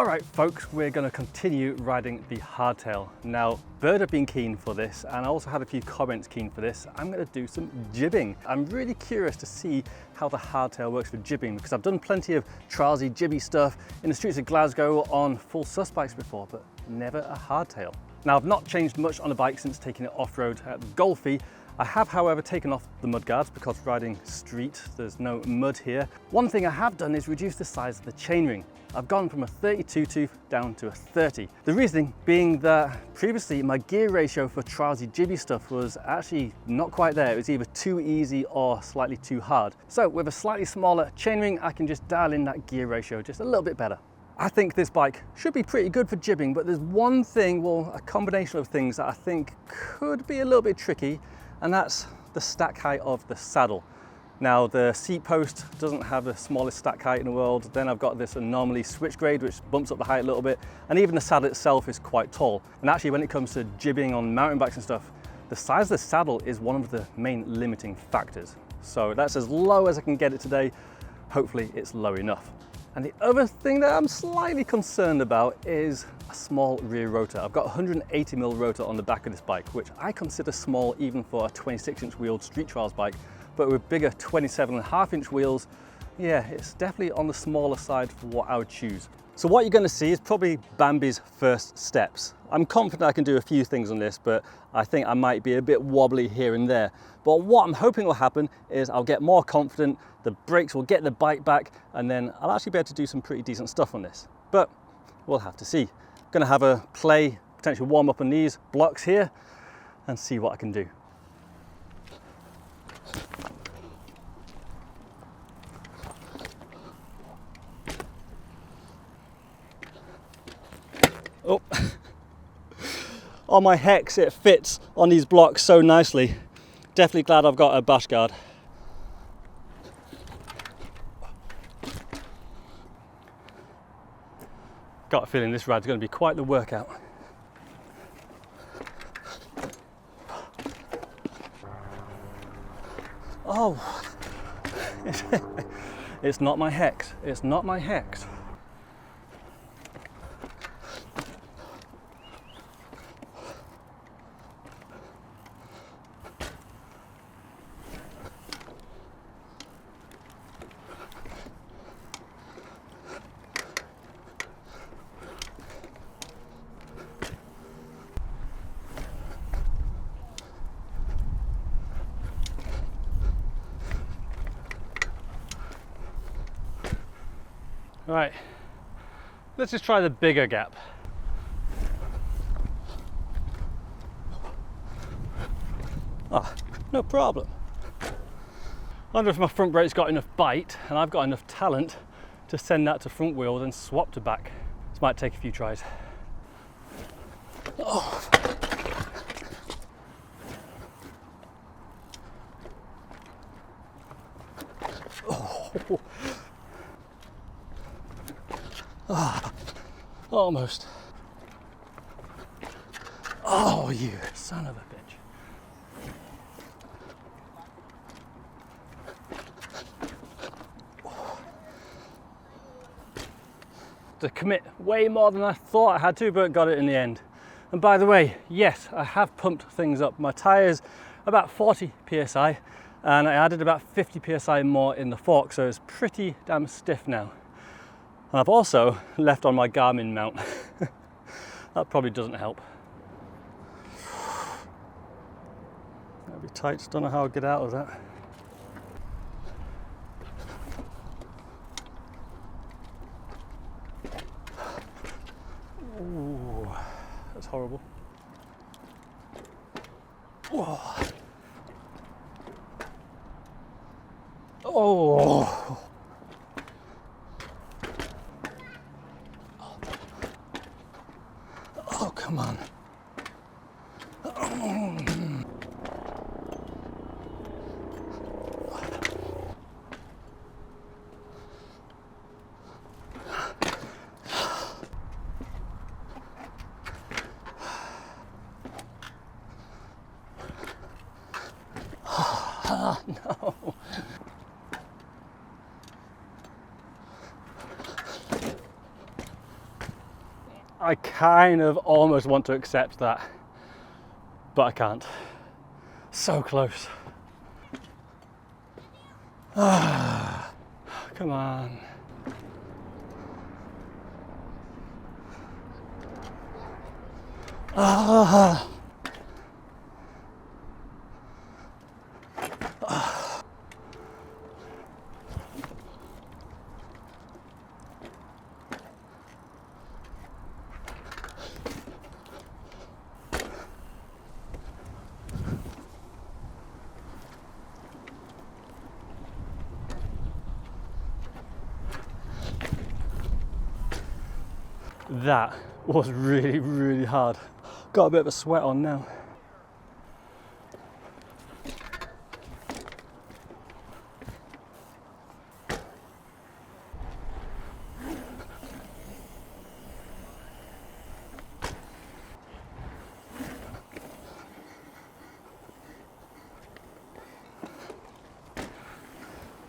All right, folks, we're going to continue riding the hardtail. Now, Bird have been keen for this, and I also had a few comments keen for this. I'm going to do some jibbing. I'm really curious to see how the hardtail works for jibbing, because I've done plenty of trialsy, jibby stuff in the streets of Glasgow on full sus bikes before, but never a hardtail. Now, I've not changed much on the bike since taking it off-road at Golfy. I have, however, taken off the mudguards because riding street, there's no mud here. One thing I have done is reduce the size of the chainring. I've gone from a 32 tooth down to a 30. The reasoning being that previously my gear ratio for trialsy jibby stuff was actually not quite there. It was either too easy or slightly too hard. So with a slightly smaller chainring, I can just dial in that gear ratio just a little bit better. I think this bike should be pretty good for jibbing, but there's one thing, well, a combination of things that I think could be a little bit tricky, and that's the stack height of the saddle. Now, the seat post doesn't have the smallest stack height in the world. Then I've got this anomaly switch grade, which bumps up the height a little bit. And even the saddle itself is quite tall. And actually, when it comes to jibbing on mountain bikes and stuff, the size of the saddle is one of the main limiting factors. So that's as low as I can get it today. Hopefully it's low enough. And the other thing that I'm slightly concerned about is a small rear rotor. I've got a 180mm rotor on the back of this bike, which I consider small even for a 26-inch wheeled street trials bike. But with bigger 27.5-inch wheels, yeah, it's definitely on the smaller side for what I would choose. So what you're going to see is probably Bambi's first steps. I'm confident I can do a few things on this, but I think I might be a bit wobbly here and there. But what I'm hoping will happen is I'll get more confident, the brakes will get the bike back, and then I'll actually be able to do some pretty decent stuff on this. But we'll have to see. I'm going to have a play, potentially warm up on these blocks here, and see what I can do. Oh, on my Hex it fits on these blocks so nicely. Definitely glad I've got a bash guard. Got a feeling this ride's going to be quite the workout. Oh, it's not my Hex. It's not my Hex. Right, let's just try the bigger gap. Ah, no problem. I wonder if my front brake's got enough bite and I've got enough talent to send that to front wheel and swap to back. This might take a few tries. Oh. Oh. Ah, almost. Oh, you son of a bitch. To commit way more than I thought I had to, but got it in the end. And by the way, yes, I have pumped things up. My tyres about 40 psi, and I added about 50 psi more in the fork, so it's pretty damn stiff now. And I've also left on my Garmin mount. That probably doesn't help. That'll be tight, don't know how I'll get out of that. Ooh, that's horrible. Whoa. Oh. Oh, come on. Oh, no. I kind of almost want to accept that, but I can't. So close. Ah, come on. Ah. That was really, really hard. Got a bit of a sweat on now.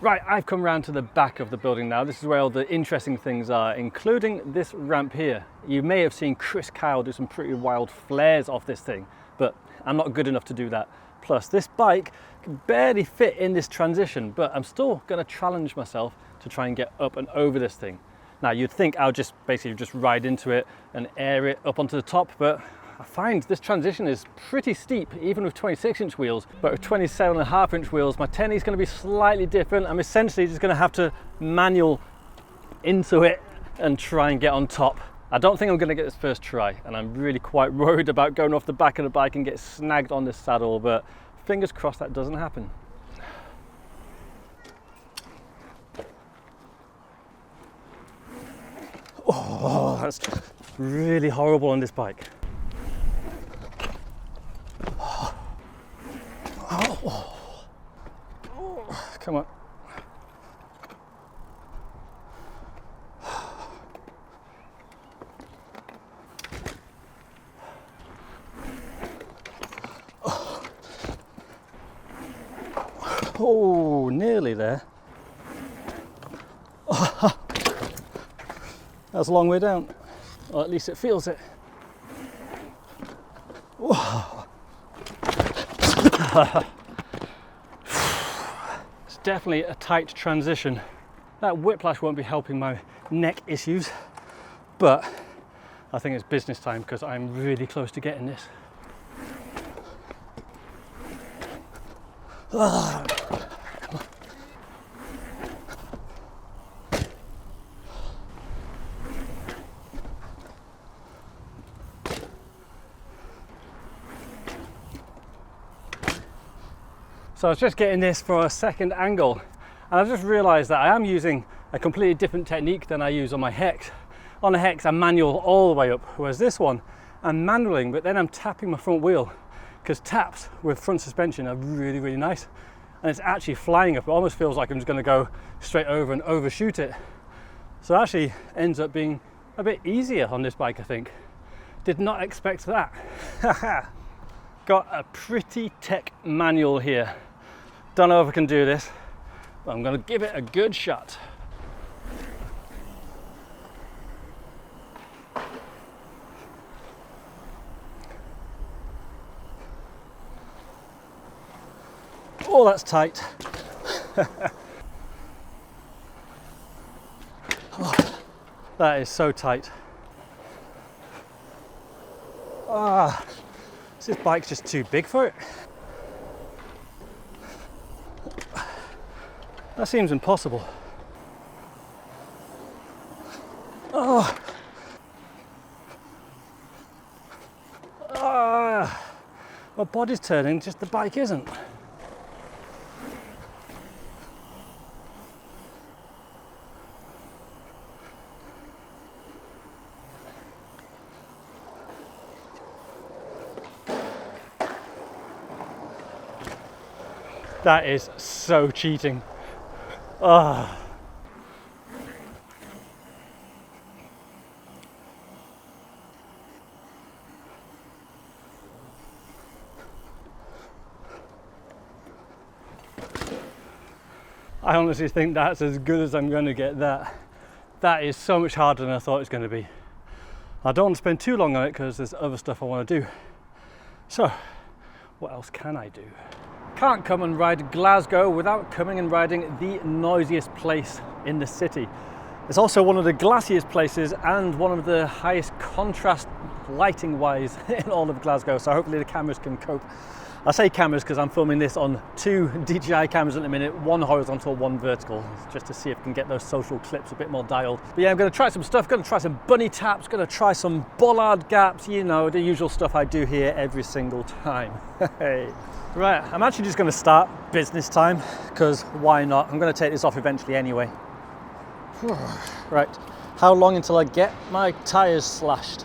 Right, I've come round to the back of the building now. This is where all the interesting things are, including this ramp here. You may have seen Chris Kyle do some pretty wild flares off this thing, but I'm not good enough to do that. Plus, this bike can barely fit in this transition, but I'm still gonna challenge myself to try and get up and over this thing. Now, you'd think I'll just basically just ride into it and air it up onto the top, but I find this transition is pretty steep, even with 26-inch wheels, but with 27.5-inch wheels, my 10 is going to be slightly different. I'm essentially just going to have to manual into it and try and get on top. I don't think I'm going to get this first try, and I'm really quite worried about going off the back of the bike and get snagged on this saddle, but fingers crossed that doesn't happen. Oh, that's really horrible on this bike. Oh. Come on. Oh, nearly there. Oh, that's a long way down. Or at least it feels it. It's definitely a tight transition. That whiplash won't be helping my neck issues, but I think it's business time because I'm really close to getting this. Ah. So I was just getting this for a second angle, and I just realized that I am using a completely different technique than I use on my Hex. On the Hex, I'm manual all the way up, whereas this one, I'm manualing, but then I'm tapping my front wheel, because taps with front suspension are really, really nice. And it's actually flying up. It almost feels like I'm just gonna go straight over and overshoot it. So it actually ends up being a bit easier on this bike, I think. Did not expect that. Got a pretty tech manual here. Don't know if I can do this, but I'm gonna give it a good shot. Oh, that's tight. Oh, that is so tight. Ah, this bike's just too big for it. That seems impossible. Oh. Ah. My body's turning, just the bike isn't. That is so cheating. Ah. I honestly think that's as good as I'm going to get that. That is so much harder than I thought it was going to be. I don't want to spend too long on it because there's other stuff I want to do. So, what else can I do? Can't come and ride Glasgow without coming and riding the noisiest place in the city. It's also one of the glassiest places and one of the highest contrast lighting wise in all of Glasgow, so hopefully the cameras can cope. I say cameras because I'm filming this on 2 DJI cameras at the minute, one horizontal, one vertical, just to see if I can get those social clips a bit more dialed. But yeah, I'm going to try some stuff, going to try some bunny taps, going to try some bollard gaps, you know, the usual stuff I do here every single time. Hey. Right, I'm actually just going to start business time, because why not? I'm going to take this off eventually anyway. Right, how long until I get my tyres slashed?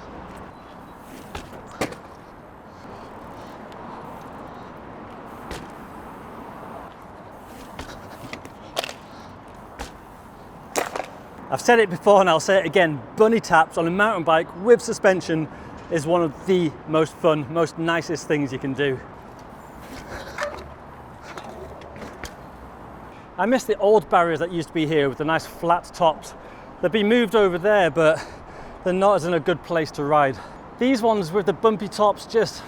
I've said it before and I'll say it again, bunny taps on a mountain bike with suspension is one of the most fun, most nicest things you can do. I miss the old barriers that used to be here with the nice flat tops. They've been moved over there, but they're not as in a good place to ride. These ones with the bumpy tops just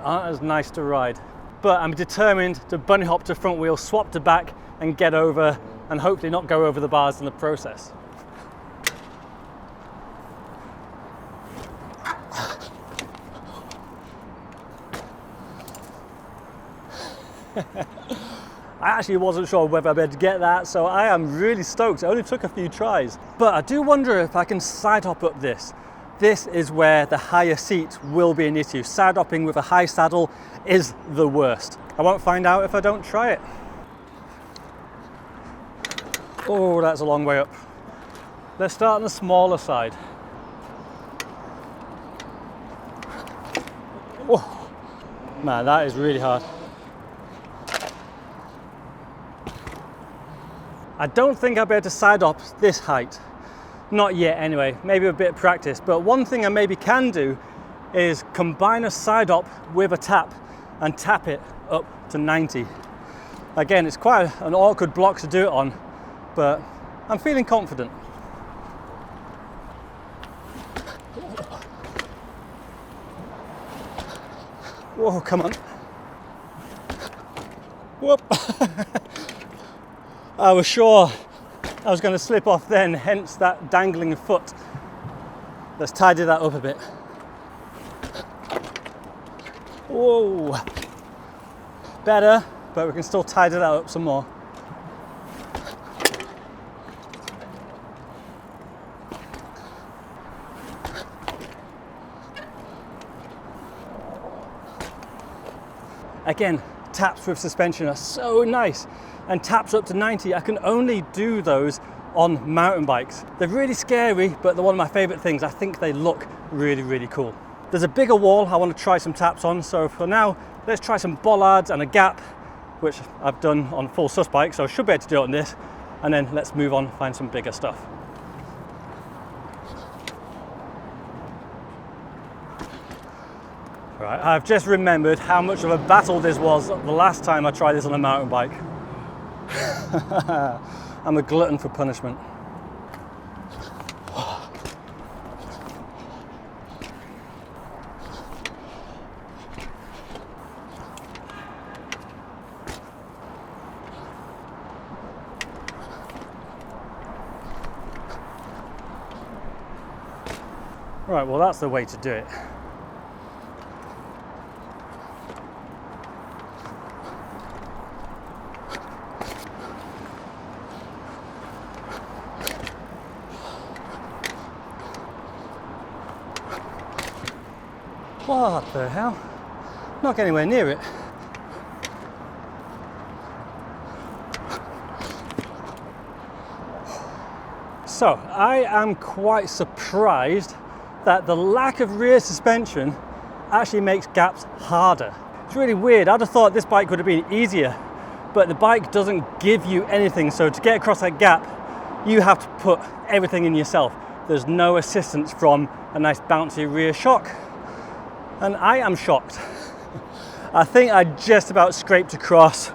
aren't as nice to ride. But I'm determined to bunny hop to front wheel, swap to back and get over and hopefully not go over the bars in the process. I actually wasn't sure whether I'd be able to get that, so I am really stoked. It only took a few tries. But I do wonder if I can side hop up this. This is where the higher seat will be an issue. Side hopping with a high saddle is the worst. I won't find out if I don't try it. Oh, that's a long way up. Let's start on the smaller side. Oh, man, that is really hard. I don't think I'll be able to side hop this height. Not yet anyway, maybe a bit of practice. But one thing I maybe can do is combine a side hop with a tap and tap it up to 90. Again, it's quite an awkward block to do it on, but I'm feeling confident. Whoa, come on. Whoop. I was sure I was going to slip off then, hence that dangling foot. Let's tidy that up a bit. Whoa. Better, but we can still tidy that up some more. Again, taps with suspension are so nice. And taps up to 90, I can only do those on mountain bikes. They're really scary, but they're one of my favorite things. I think they look really, really cool. There's a bigger wall I want to try some taps on, so for now, let's try some bollards and a gap, which I've done on full sus bike, so I should be able to do it on this, and then let's move on, find some bigger stuff. Right, I've just remembered how much of a battle this was the last time I tried this on a mountain bike. I'm a glutton for punishment. Right, well that's the way to do it. What the hell? Not getting anywhere near it. So, I am quite surprised that the lack of rear suspension actually makes gaps harder. It's really weird. I'd have thought this bike would have been easier, but the bike doesn't give you anything. So to get across that gap, you have to put everything in yourself. There's no assistance from a nice bouncy rear shock. And I am shocked. I think I just about scraped across.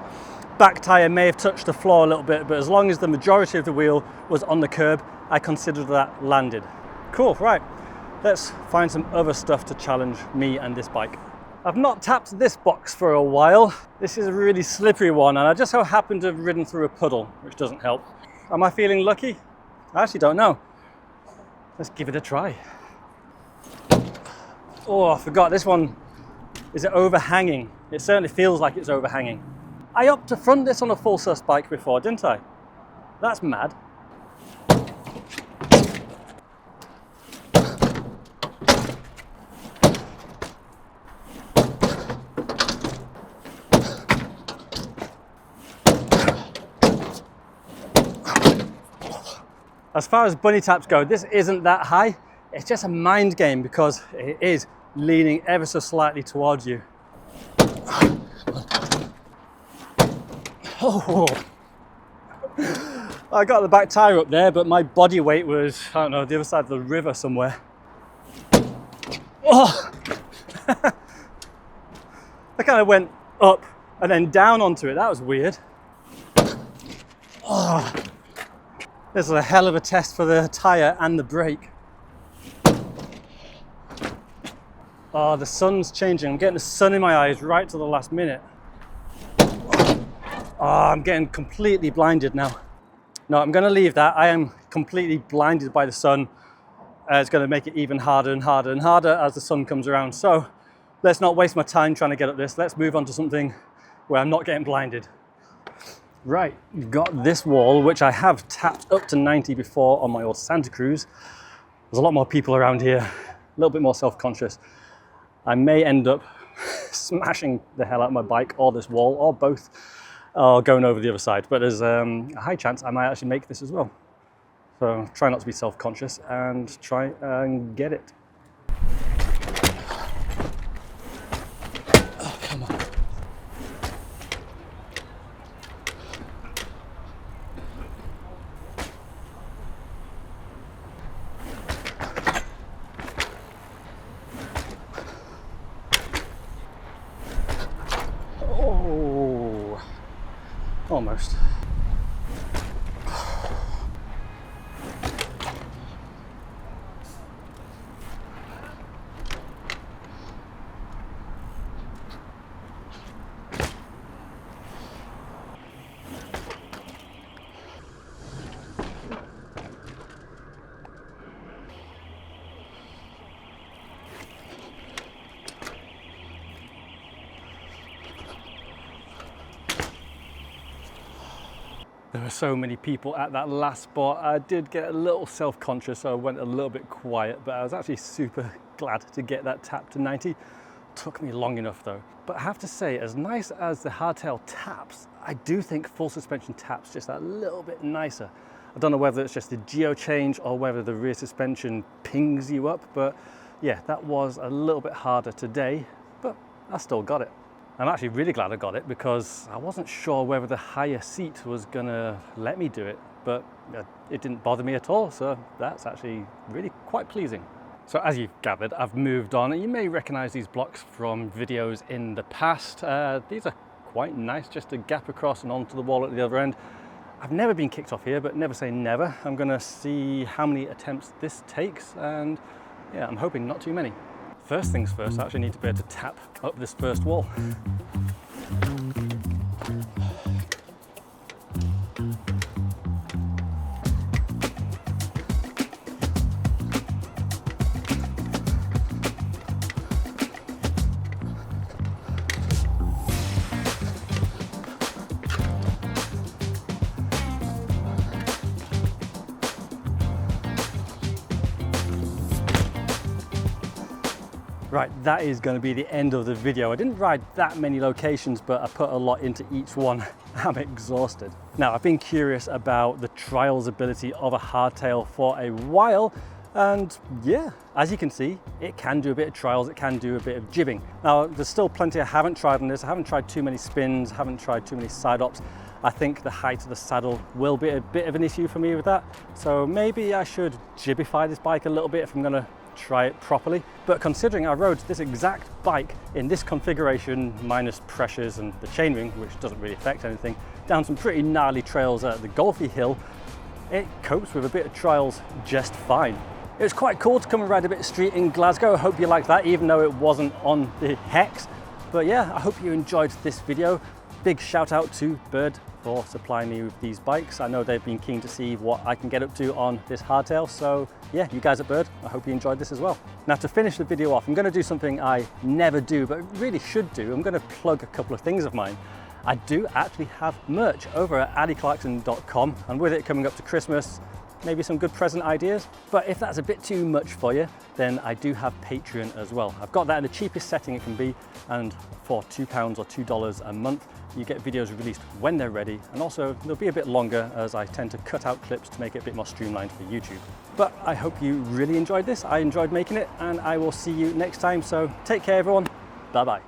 Back tyre may have touched the floor a little bit, but as long as the majority of the wheel was on the curb, I considered that landed. Cool, right. let's find some other stuff to challenge me and this bike. I've not tapped this box for a while. This is a really slippery one, and I just so happen to have ridden through a puddle, which doesn't help. Am I feeling lucky? I actually don't know. Let's give it a try. Oh, I forgot, this one, is it overhanging? It certainly feels like it's overhanging. I opted to front this on a full sus bike before, didn't I? That's mad. As far as bunny taps go, this isn't that high. It's just a mind game because it is leaning ever so slightly towards you. Oh, I got the back tire up there, but my body weight was, I don't know, the other side of the river somewhere. Oh, I kind of went up and then down onto it. That was weird. Oh, this is a hell of a test for the tire and the brake. Oh, the sun's changing. I'm getting the sun in my eyes right to the last minute. Oh, I'm getting completely blinded now. No, I'm going to leave that. I am completely blinded by the sun. It's going to make it even harder and harder and harder as the sun comes around. So let's not waste my time trying to get up this. Let's move on to something where I'm not getting blinded. Right, got this wall, which I have tapped up to 90 before on my old Santa Cruz. There's a lot more people around here, a little bit more self-conscious. I may end up smashing the hell out of my bike or this wall or both, or going over the other side. But there's a high chance I might actually make this as well. So try not to be self-conscious and try and get it. Oh, come on. Oh, almost. There were so many people at that last spot. I did get a little self-conscious, so I went a little bit quiet, but I was actually super glad to get that tap to 90. Took me long enough though. But I have to say, as nice as the hardtail taps, I do think full suspension taps just that little bit nicer. I don't know whether it's just the geo change or whether the rear suspension pings you up, but yeah, that was a little bit harder today, but I still got it. I'm actually really glad I got it because I wasn't sure whether the higher seat was gonna let me do it, but it didn't bother me at all, so that's actually really quite pleasing. So as you've gathered, I've moved on, and you may recognize these blocks from videos in the past. These are quite nice, just a gap across and onto the wall at the other end. I've never been kicked off here, but never say never. I'm gonna see how many attempts this takes, and yeah, I'm hoping not too many. First things first, I actually need to be able to tap up this first wall. Right, that is going to be the end of the video. I didn't ride that many locations, but I put a lot into each one. I'm exhausted. Now, I've been curious about the trials ability of a hardtail for a while, and yeah, as you can see, it can do a bit of trials, it can do a bit of jibbing. Now, there's still plenty I haven't tried on this. I haven't tried too many spins, haven't tried too many side ops. I think the height of the saddle will be a bit of an issue for me with that. So maybe I should jibbify this bike a little bit if I'm gonna try it properly. But considering I rode this exact bike in this configuration, minus pressures and the chainring, which doesn't really affect anything, down some pretty gnarly trails at the Golfy Hill, it copes with a bit of trials just fine. It was quite cool to come and ride a bit of street in Glasgow. I hope you liked that, even though it wasn't on the Hex. But yeah, I hope you enjoyed this video. Big shout out to Bird for supplying me with these bikes. I know they've been keen to see what I can get up to on this hardtail. So yeah, you guys at Bird, I hope you enjoyed this as well. Now to finish the video off, I'm gonna do something I never do, but really should do. I'm gonna plug a couple of things of mine. I do actually have merch over at Clarkson.com, and with it coming up to Christmas, maybe some good present ideas. But if that's a bit too much for you, then I do have Patreon as well. I've got that in the cheapest setting it can be, and for £2 or $2 a month, you get videos released when they're ready, and also they'll be a bit longer as I tend to cut out clips to make it a bit more streamlined for YouTube. But I hope you really enjoyed this. I enjoyed making it, and I will see you next time. So take care everyone, bye bye.